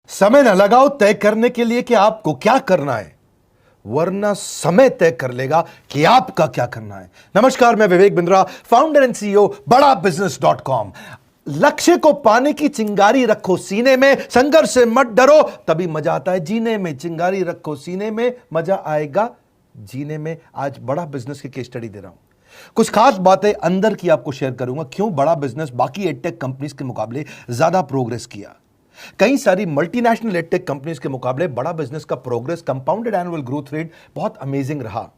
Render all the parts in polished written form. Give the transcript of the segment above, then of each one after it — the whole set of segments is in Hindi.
समय न लगाओ तय करने के लिए कि आपको क्या करना है, वरना समय तय कर लेगा कि आपका क्या करना है। नमस्कार, मैं Vivek Bindra, founder and CEO बड़ा बिजनेस.com। लक्ष्य को पाने की चिंगारी रखो सीने में, संघर्ष से मत डरो, तभी मजा आता है जीने में। चिंगारी रखो सीने में, मजा आएगा जीने में। आज बड़ा बिजनेस की केस स्टडी दे रहा हूं, कुछ खास बातें अंदर की आपको शेयर करूंगा, क्यों बड़ा बिजनेस बाकी एडटेक कंपनीज के मुकाबले ज्यादा प्रोग्रेस किया। कई सारी मल्टीनेशनल एडटेक कंपनीज के मुकाबले बड़ा बिजनेस का progress, compounded annual growth rate बहुत अमेजिंग रहा।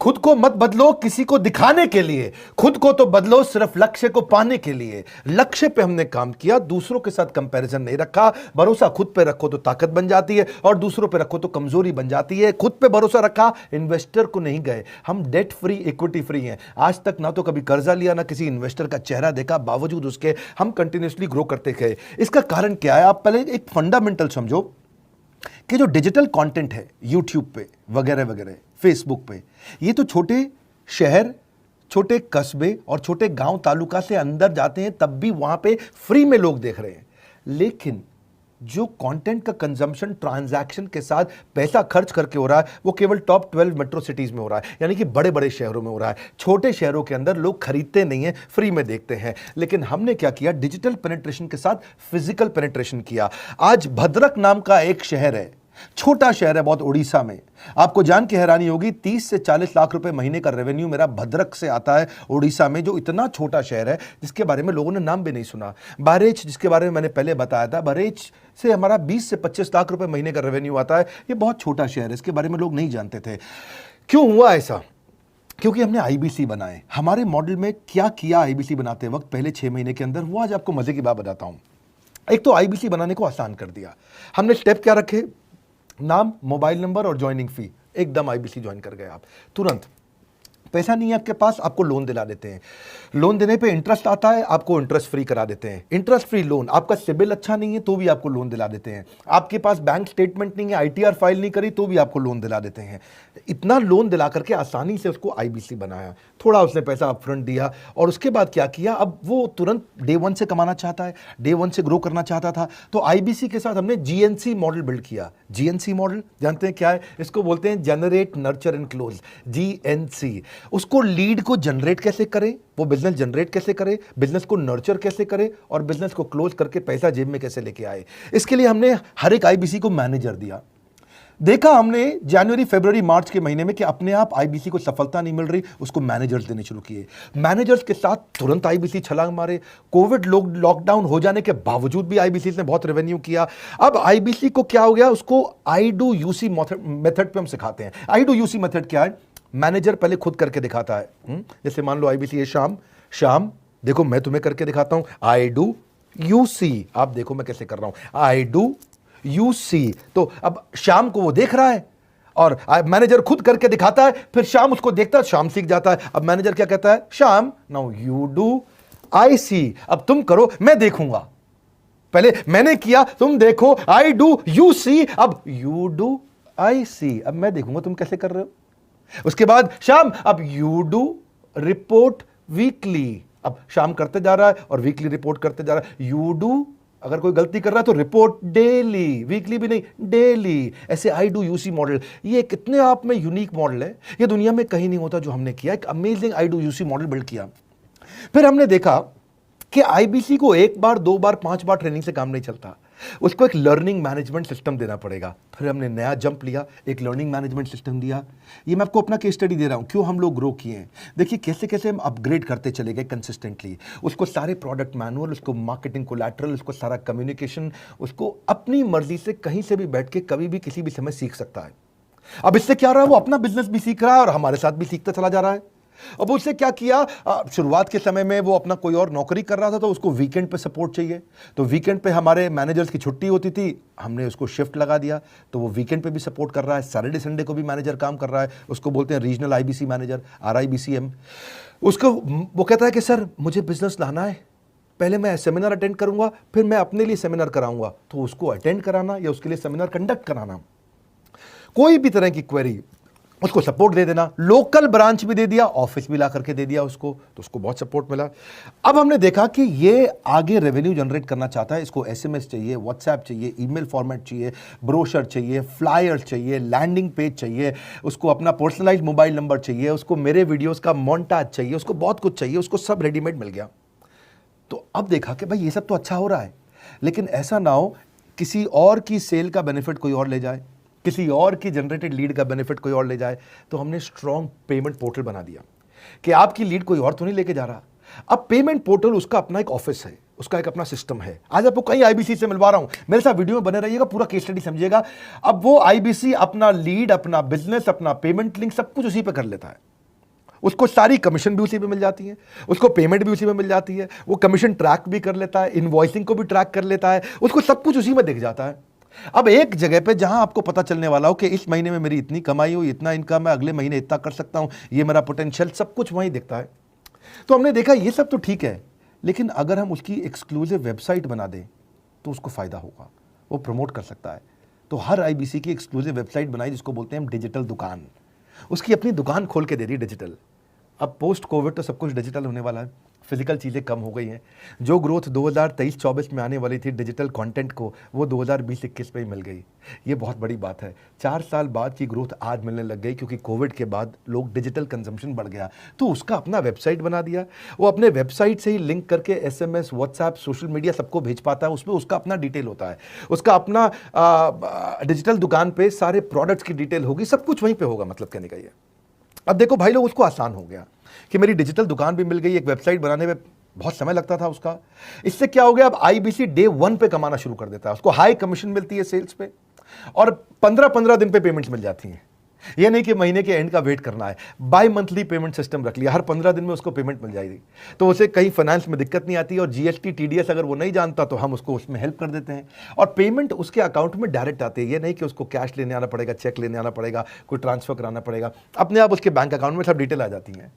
खुद को मत बदलो किसी को दिखाने के लिए, खुद को तो बदलो सिर्फ लक्ष्य को पाने के लिए। लक्ष्य पे हमने काम किया, दूसरों के साथ कंपैरिजन नहीं रखा। भरोसा खुद पे रखो तो ताकत बन जाती है, और दूसरों पे रखो तो कमजोरी बन जाती है। खुद पे भरोसा रखा, इन्वेस्टर को नहीं गए। हम डेट फ्री, इक्विटी फ्री हैं। आज तक ना तो कभी कर्जा लिया, ना किसी इन्वेस्टर का चेहरा देखा, बावजूद उसके हम कंटिन्यूसली ग्रो करते गए। इसका कारण क्या है? आप पहले एक फंडामेंटल समझो कि जो डिजिटल कंटेंट है यूट्यूब पे वगैरह वगैरह, फेसबुक पे, ये तो छोटे शहर, छोटे कस्बे और छोटे गांव तालुका से अंदर जाते हैं, तब भी वहां पे फ्री में लोग देख रहे हैं। लेकिन जो कंटेंट का कंजम्पशन ट्रांजैक्शन के साथ पैसा खर्च करके हो रहा है, वो केवल टॉप 12 मेट्रो सिटीज में हो रहा है, यानी कि बड़े बड़े शहरों में हो रहा है। छोटे शहरों के अंदर लोग खरीदते नहीं हैं, फ्री में देखते हैं। लेकिन हमने क्या किया? डिजिटल पेनिट्रेशन के साथ फिजिकल पेनिट्रेशन किया। आज भद्रक नाम का एक शहर है, छोटा शहर है बहुत, उड़ीसा में। आपको जान के हैरानी होगी, 30 से 40 लाख रुपए महीने का रेवेन्यू मेरा भद्रक से आता है, उड़ीसा में, जो इतना छोटा शहर है जिसके बारे में लोगों ने नाम भी नहीं सुना। बहरेच, जिसके बारे में मैंने पहले बताया था, बहरेच से हमारा 20 से 25 लाख रुपए महीने का रेवेन्यू आता है। ये बहुत छोटा शहर है, इसके बारे में लोग नहीं जानते थे। क्यों हुआ ऐसा? क्योंकि हमने आईबीसी बनाए। हमारे मॉडल में क्या किया आईबीसी बनाते वक्त, पहले 6 महीने के अंदर, वो आज आपको मजे की बात बताता हूं। एक तो आईबीसी बनाने को आसान कर दिया हमने। स्टेप क्या रखे? नाम, मोबाइल नंबर और ज्वाइनिंग फी। एकदम आईबीसी ज्वाइन कर गए आप तुरंत। पैसा नहीं है आपके पास, आपको लोन दिला देते हैं। लोन देने पे इंटरेस्ट आता है, आपको इंटरेस्ट फ्री करा देते हैं। Interest free loan. आपका सिबिल अच्छा नहीं है तो भी आपको लोन दिला देते हैं। आपके पास बैंक स्टेटमेंट नहीं है, आईटीआर फाइल नहीं करी, तो भी आपको लोन दिला देते हैं। इतना लोन दिला करके आसानी से उसको आईबीसी बनाया। थोड़ा उसने पैसा अपफ्रंट दिया, और उसके बाद क्या किया? अब वो तुरंत डे 1 से कमाना चाहता है, डे 1 से ग्रो करना चाहता था, तो आईबीसी के साथ हमने जीएनसी मॉडल बिल्ड किया। जीएनसी मॉडल जानते हैं क्या है? इसको बोलते हैं generate, nurture and close, GNC. उसको लीड को जनरेट कैसे करें, वो बिजनेस जनरेट कैसे करे, बिजनेस को नर्चर कैसे करे, और बिजनेस को क्लोज करके पैसा जेब में कैसे लेके आए। इसके लिए हमने हर एक आईबीसी को मैनेजर दिया। देखा हमने जनवरी, फरवरी, मार्च के महीने में कि अपने आप आईबीसी को सफलता नहीं मिल रही, उसको मैनेजर्स देने शुरू किए। मैनेजर्स के साथ तुरंत आईबीसी छलांग मारे। कोविड लॉकडाउन हो जाने के बावजूद भी आईबीसी ने बहुत रेवेन्यू किया। अब आईबीसी को क्या हो गया? उसको आई डू यूसी मेथड पे हम सिखाते हैं। आई डू यूसी मेथड क्या है? मैनेजर पहले खुद करके दिखाता है। जैसे मान लो आईबीसी है, शाम देखो मैं तुम्हें करके दिखाता हूं, आई डू यूसी, आप देखो मैं कैसे कर रहा हूं, आई डू यूसी। तो अब शाम को वो देख रहा है, और मैनेजर खुद करके दिखाता है, फिर शाम उसको देखता है, शाम सीख जाता है। अब मैनेजर क्या कहता है? शाम, नाउ यू डू आई सी, अब तुम करो, मैं देखूंगा। पहले मैंने किया, तुम देखो, आई डू यू सी, अब यू डू आई सी, अब मैं देखूंगा तुम कैसे कर रहे हो। उसके बाद शाम, अब यू डू रिपोर्ट वीकली, अब शाम करते जा रहा है और वीकली रिपोर्ट करते जा रहा है। यू डू, अगर कोई गलती कर रहा है तो रिपोर्ट डेली, वीकली भी नहीं, डेली। ऐसे आई डू यूसी मॉडल, ये कितने आप में यूनिक मॉडल है, ये दुनिया में कहीं नहीं होता जो हमने किया। एक amazing I do UC model build किया। फिर हमने देखा कि आईबीसी को 1 बार, 2 बार, 5 बार ट्रेनिंग से काम नहीं चलता, उसको एक लर्निंग मैनेजमेंट सिस्टम देना पड़ेगा। फिर हमने नया जंप लिया, एक लर्निंग मैनेजमेंट सिस्टम दिया। ये मैं आपको अपना केस स्टडी दे रहा हूं, क्यों हम लोग ग्रो किए हैं। देखिए कैसे कैसे हम अपग्रेड करते चले गए कंसिस्टेंटली। उसको सारे प्रोडक्ट मैनुअल, उसको मार्केटिंग कोलैटरल, उसको सारा कम्युनिकेशन, उसको अपनी मर्जी से कहीं से भी बैठ के कभी भी किसी भी समय सीख सकता है। अब इससे क्या रहा है? वो अपना बिजनेस भी सीख रहा है और हमारे साथ भी सीखता चला जा रहा है। अब उससे क्या किया? शुरुआत के समय में वो अपना कोई और नौकरी कर रहा था, तो उसको वीकेंड पे सपोर्ट चाहिए, तो वीकेंड पे हमारे मैनेजर्स की छुट्टी होती थी, हमने उसको शिफ्ट लगा दिया, तो वो वीकेंड पे भी सपोर्ट कर रहा है। सैटरडे संडे को भी मैनेजर काम कर रहा है, उसको बोलते हैं रीजनल आईबीसी मैनेजर, RIBCM। उसको वो कहता है कि सर मुझे बिजनेस लाना है, पहले मैं सेमिनार अटेंड करूंगा, फिर मैं अपने लिए सेमिनार कराऊंगा। तो उसको अटेंड कराना या उसके लिए सेमिनार कंडक्ट कराना, कोई भी तरह की क्वेरी, उसको सपोर्ट दे देना, लोकल ब्रांच भी दे दिया, ऑफिस भी ला करके दे दिया उसको, तो उसको बहुत सपोर्ट मिला। अब हमने देखा कि ये आगे रेवेन्यू जनरेट करना चाहता है, इसको एसएमएस चाहिए, व्हाट्सएप चाहिए, ईमेल फॉर्मेट चाहिए, ब्रोशर चाहिए, फ्लायर चाहिए, लैंडिंग पेज चाहिए, उसको अपना पर्सनलाइज्ड मोबाइल नंबर चाहिए, उसको मेरे वीडियोस का मोन्टाज चाहिए, उसको बहुत कुछ चाहिए, उसको सब रेडीमेड मिल गया। तो अब देखा कि भाई ये सब तो अच्छा हो रहा है, लेकिन ऐसा ना हो किसी और की सेल का बेनिफिट कोई और ले जाए, किसी और की जनरेटेड लीड का बेनिफिट कोई और ले जाए। तो हमने स्ट्रॉन्ग पेमेंट पोर्टल बना दिया कि आपकी लीड कोई और तो नहीं लेके जा रहा। अब पेमेंट पोर्टल उसका अपना एक ऑफिस है, उसका एक अपना सिस्टम है। आज आपको कई आईबीसी से मिलवा रहा हूं, मेरे साथ वीडियो में बने रहिएगा, पूरा केस स्टडी समझिएगा। अब वो आईबीसी अपना लीड, अपना बिजनेस, अपना पेमेंट लिंक सब कुछ उसी पे कर लेता है। उसको सारी कमीशन भी उसी पे मिल जाती है, उसको पेमेंट भी उसी में मिल जाती है, वो कमीशन ट्रैक भी कर लेता है, इनवॉइसिंग को भी ट्रैक कर लेता है, उसको सब कुछ उसी में दिख जाता है। अब एक जगह पे जहां आपको पता चलने वाला हो कि इस महीने में मेरी इतनी कमाई हुई, इतना इनकम है, अगले महीने इतना कर सकता हूं, ये मेरा पोटेंशियल, सब कुछ वहीं दिखता है। तो हमने देखा ये सब तो ठीक है, लेकिन अगर हम उसकी एक्सक्लूसिव वेबसाइट बना दें तो उसको फायदा होगा, वो प्रमोट कर सकता है। तो हर आईबीसी की एक्सक्लूसिव वेबसाइट बनाई, जिसको बोलते हैं हम डिजिटल दुकान। उसकी अपनी दुकान खोल के दे दी डिजिटल। अब पोस्ट कोविड तो सब कुछ डिजिटल होने वाला है, फिजिकल चीज़ें कम हो गई हैं। जो ग्रोथ 2023-24 में आने वाली थी डिजिटल कंटेंट को, वो 2020-21 में ही मिल गई। ये बहुत बड़ी बात है। 4 साल बाद की ग्रोथ आज मिलने लग गई, क्योंकि कोविड के बाद लोग डिजिटल कंजम्पशन बढ़ गया। तो उसका अपना वेबसाइट बना दिया, वो अपने वेबसाइट से ही लिंक करके एसएमएस, व्हाट्सएप, सोशल मीडिया सबको भेज पाता है। उसमें उसका अपना डिटेल होता है, उसका अपना डिजिटल दुकान पे सारे प्रोडक्ट्स की डिटेल होगी, सब कुछ वहीं पर होगा। मतलब कहने का ये, अब देखो भाई लोग, उसको आसान हो गया कि मेरी डिजिटल दुकान भी मिल गई। एक वेबसाइट बनाने में बहुत समय लगता था उसका। इससे क्या हो गया, अब आईबीसी डे 1 पे कमाना शुरू कर देता है। उसको हाई कमीशन मिलती है सेल्स पे, और 15-15 दिन पे पेमेंट्स मिल जाती हैं। ये नहीं कि महीने के एंड का वेट करना है, बाई मंथली पेमेंट सिस्टम रख लिया, हर 15 दिन में उसको पेमेंट मिल जाएगी। तो उसे कहीं फाइनेंस में दिक्कत नहीं आती, और जीएसटी, टीडीएस अगर वो नहीं जानता तो हम उसको उसमें हेल्प कर देते हैं, और पेमेंट उसके अकाउंट में डायरेक्ट आती है। ये नहीं कि उसको कैश लेने आना पड़ेगा, चेक लेने आना पड़ेगा, कोई ट्रांसफर कराना पड़ेगा, अपने आप उसके बैंक अकाउंट में सब डिटेल आ जाती हैं।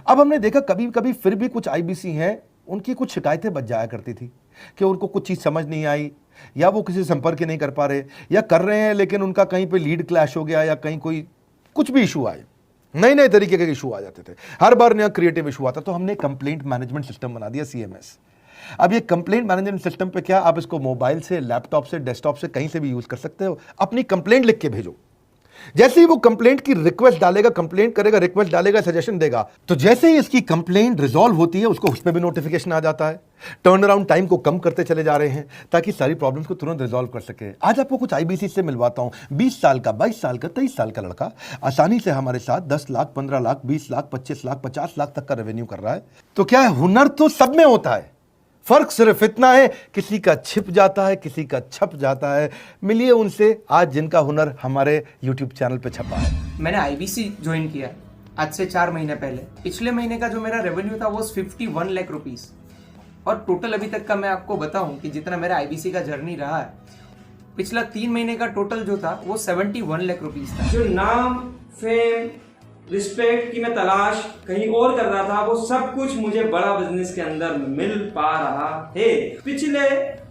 अब हमने देखा कभी कभी फिर भी कुछ आईबीसी हैं, उनकी कुछ शिकायतें बच जाया करती थी कि उनको कुछ चीज़ समझ नहीं आई, या वो किसी संपर्क ही नहीं कर पा रहे, या कर रहे हैं लेकिन उनका कहीं पे लीड क्लैश हो गया, या कहीं कोई कुछ भी इशू आए, नए नए तरीके के इशू आ जाते थे, हर बार नया क्रिएटिव इशू आता। तो हमने कंप्लेंट मैनेजमेंट सिस्टम बना दिया, सीएमएस। अब ये कंप्लेंट मैनेजमेंट सिस्टम पे क्या, आप इसको मोबाइल से, लैपटॉप से, डेस्कटॉप से, कहीं से भी यूज कर सकते हो। अपनी कंप्लेंट लिख के भेजो, जैसे ही वो कंप्लेंट की रिक्वेस्ट डालेगा, कंप्लेंट करेगा, रिक्वेस्ट डालेगा, सजेशन देगा, तो जैसे ही इसकी कंप्लेंट रिजॉल्व होती है उसको उस पर भी नोटिफिकेशन आ जाता है। टर्न अराउंड टाइम को कम करते चले जा रहे हैं, ताकि सारी प्रॉब्लम्स को तुरंत रिजॉल्व कर सके। आज आपको कुछ आईबीसी से मिलवाता हूं। 20 साल का, 22 साल का, 23 साल का लड़का आसानी से हमारे साथ 10 लाख, 15 लाख, 20 लाख, 25 लाख, 50 लाख तक का रेवेन्यू कर रहा है। तो क्या है, हुनर तो सब में होता है, फर्क सिर्फ इतना है किसी का छिप जाता है, किसी का छप जाता है। मिलिए उनसे आज जिनका हुनर हमारे यूट्यूब चैनल पे छपा है। मैंने आईबीसी ज्वाइन किया आज से 4 महीने पहले। पिछले महीने का जो मेरा रेवेन्यू था वो 51 लाख रुपीस, और टोटल अभी तक का मैं आपको बताऊं कि जितना मेरा आईबीसी का जर्नी रहा है, पिछला 3 महीने का टोटल जो था वो 71 लाख रुपीस था। जो नाम, फेम, रिस्पेक्ट की मैं तलाश कहीं और कर रहा था, वो सब कुछ मुझे बड़ा बिजनेस के अंदर मिल पा रहा है। पिछले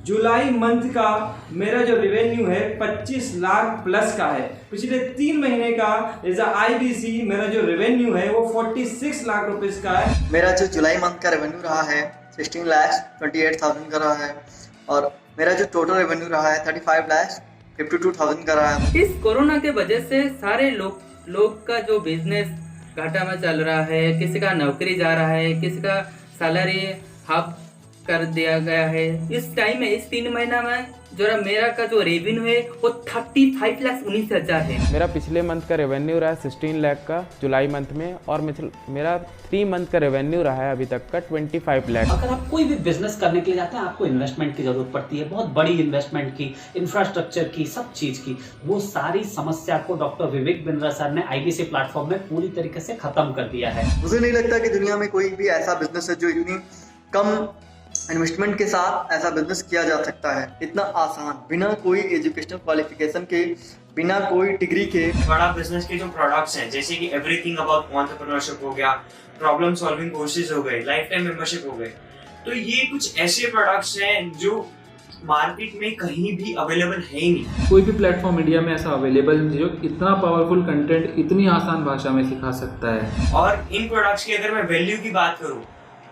जुलाई मंथ का मेरा जो रेवेन्यू है 25 लाख प्लस का है। पिछले 3 महीने का एज अ आईबीसी मेरा जो रेवेन्यू है वो 46 लाख रुपीस का है। मेरा जो जुलाई मंथ का रेवेन्यू रहा है 16 लाख 28,000 का रहा है, और मेरा जो टोटल रेवेन्यू रहा है 35 लाख 52,000 का रहा है। इस कोरोना के वजह से सारे लोग का जो बिजनेस घाटा में चल रहा है, किसी का नौकरी जा रहा है, किसी का सैलरी हाफ कर दिया गया है। इस टाइम में, इस 3 महीना में जो मेरा का जो रेवेन्यू है वो 35,19,000 है। मेरा पिछले मंथ का रेवेन्यू रहा है 16 लाख का जुलाई मंथ में, और मेरा 3 मंथ का रेवेन्यू रहा है अभी तक का 25 लाख। अगर आप कोई भी बिजनेस करने के लिए जाते हैं, आपको इन्वेस्टमेंट की जरूरत पड़ती है, बहुत बड़ी इन्वेस्टमेंट की, इंफ्रास्ट्रक्चर की, सब चीज की। वो सारी समस्या को डॉक्टर विवेक बिंद्रा सर ने आईबीसी प्लेटफॉर्म में पूरी तरीके से खत्म कर दिया है। मुझे नहीं लगता कि दुनिया में कोई भी ऐसा बिजनेस है जो इतनी कम इन्वेस्टमेंट के साथ ऐसा बिजनेस किया जा सकता है, इतना आसान, बिना कोई एजुकेशनल क्वालिफिकेशन के, बिना कोई डिग्री के। बड़ा बिजनेस के जो प्रोडक्ट्स हैं, जैसे कि एवरीथिंग अबाउट एंटरप्रेन्योरशिप हो गया, प्रॉब्लम सॉल्विंग कोर्सेज हो गए, लाइफ टाइम मेंबरशिप हो गए, तो ये कुछ ऐसे प्रोडक्ट्स हैं जो मार्केट में कहीं भी अवेलेबल है ही नहीं। कोई भी प्लेटफॉर्म इंडिया में ऐसा अवेलेबल नहीं जो इतना पावरफुल कंटेंट इतनी आसान भाषा में सिखा सकता है। और इन प्रोडक्ट्स की अगर मैं वैल्यू की बात करूं,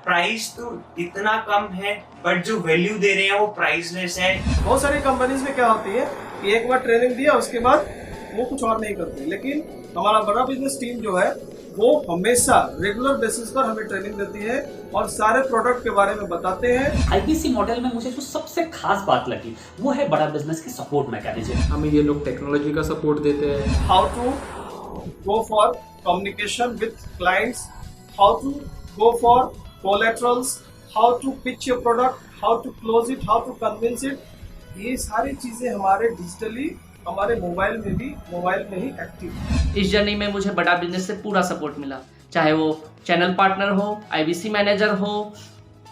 प्राइस तो इतना कम है बट जो वैल्यू दे रहे हैं वो प्राइसलेस है। बहुत सारी कंपनीज में क्या होती है कि एक बार ट्रेनिंग दिया उसके बाद वो कुछ और नहीं करते, लेकिन हमारा बड़ा बिजनेस टीम जो है वो हमेशा रेगुलर बेसिस पर हमें ट्रेनिंग देती है और सारे प्रोडक्ट के बारे में बताते हैं। आईबीसी मॉडल में मुझे जो सबसे खास बात लगी वो है बड़ा बिजनेस की सपोर्ट मैकेनिज्म। हमें ये लोग टेक्नोलॉजी का सपोर्ट देते हैं। How to go for communication with clients, how to go for collaterals, how to pitch your product, how to close it, how to convince it, ये सारी चीजें हमारे डिजिटली हमारे मोबाइल में ही एक्टिव है। इस जर्नी में मुझे बड़ा बिजनेस से पूरा सपोर्ट मिला, चाहे वो चैनल पार्टनर हो, आईबीसी मैनेजर हो,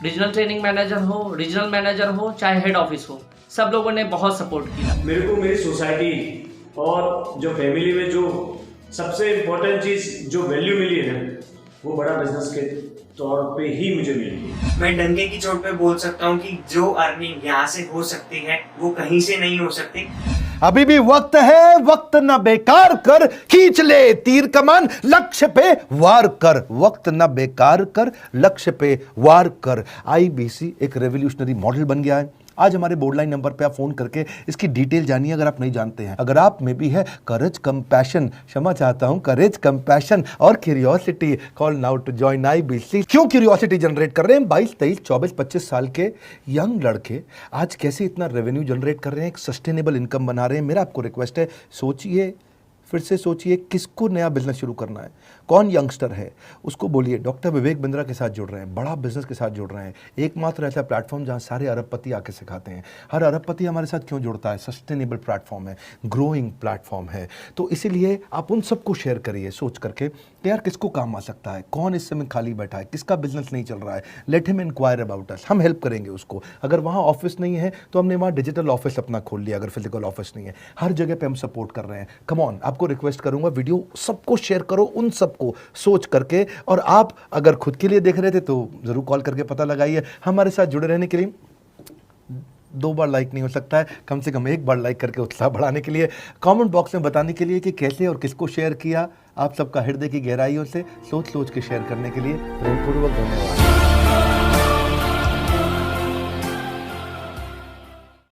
रीजनल ट्रेनिंग मैनेजर हो, रीजनल मैनेजर हो, चाहे हेड ऑफिस हो, सब लोगों ने बहुत सपोर्ट किया। मेरे को मेरी सोसाइटी और जो फैमिली में जो सबसे इम्पोर्टेंट चीज़ जो वैल्यू मिली है ना, वो बड़ा बिजनेस के तौर पे ही मुझे मिली। मैं डंके की चोट पे बोल सकता हूँ कि जो अर्निंग यहाँ से हो सकती है वो कहीं से नहीं हो सकती। अभी भी वक्त है, वक्त न बेकार कर, खींच ले तीर कमान, लक्ष्य पे वार कर, वक्त न बेकार कर, लक्ष्य पे वार कर। आईबीसी एक रेवोल्यूशनरी मॉडल बन गया है। आज हमारे बोर्ड लाइन नंबर पे आप फोन करके इसकी डिटेल जानिए अगर आप नहीं जानते हैं। अगर आप में भी है करेज, कंपैशन, क्षमा चाहता हूं, करेज, कंपैशन और curiosity, call now to join IBC. क्यों क्यूरियोसिटी जनरेट कर रहे हैं? 22, 23, 24, 25 साल के यंग लड़के आज कैसे इतना रेवेन्यू जनरेट कर रहे हैं, एक सस्टेनेबल इनकम बना रहे हैं। मेरा आपको रिक्वेस्ट है, सोचिए, फिर से सोचिए, किसको नया बिजनेस शुरू करना है, कौन यंगस्टर है, उसको बोलिए डॉक्टर विवेक बिंद्रा के साथ जुड़ रहे हैं, बड़ा बिजनेस के साथ जुड़ रहे हैं। एकमात्र ऐसा प्लेटफॉर्म जहां सारे अरबपति आके सिखाते हैं। हर अरबपति हमारे साथ क्यों जुड़ता है? सस्टेनेबल प्लेटफॉर्म है, ग्रोइंग प्लेटफॉर्म है। तो इसीलिए आप उन सबको शेयर करिए सोच करके कि यार किसको काम आ सकता है, कौन इस समय खाली बैठा है, किसका बिजनेस नहीं चल रहा है, let him enquire about us, हम हेल्प करेंगे उसको। अगर वहाँ ऑफिस नहीं है तो हमने वहाँ डिजिटल ऑफिस अपना खोल लिया, अगर फिजिकल ऑफिस नहीं है, हर जगह पे हम सपोर्ट कर रहे हैं। कम ऑन, आपको रिक्वेस्ट करूंगा वीडियो सबको शेयर करो, उन सबको सोच करके। और आप अगर खुद के लिए देख रहे थे तो जरूर कॉल करके पता लगाइए। हमारे साथ जुड़े रहने के लिए 2 बार लाइक नहीं हो सकता है, कम से कम 1 बार लाइक करके उत्साह बढ़ाने के लिए, कमेंट बॉक्स में बताने के लिए कि कैसे और किसको शेयर किया। आप सबका हृदय की गहराइयों से सोच सोच के शेयर करने के लिए प्रेमपूर्वक धन्यवाद।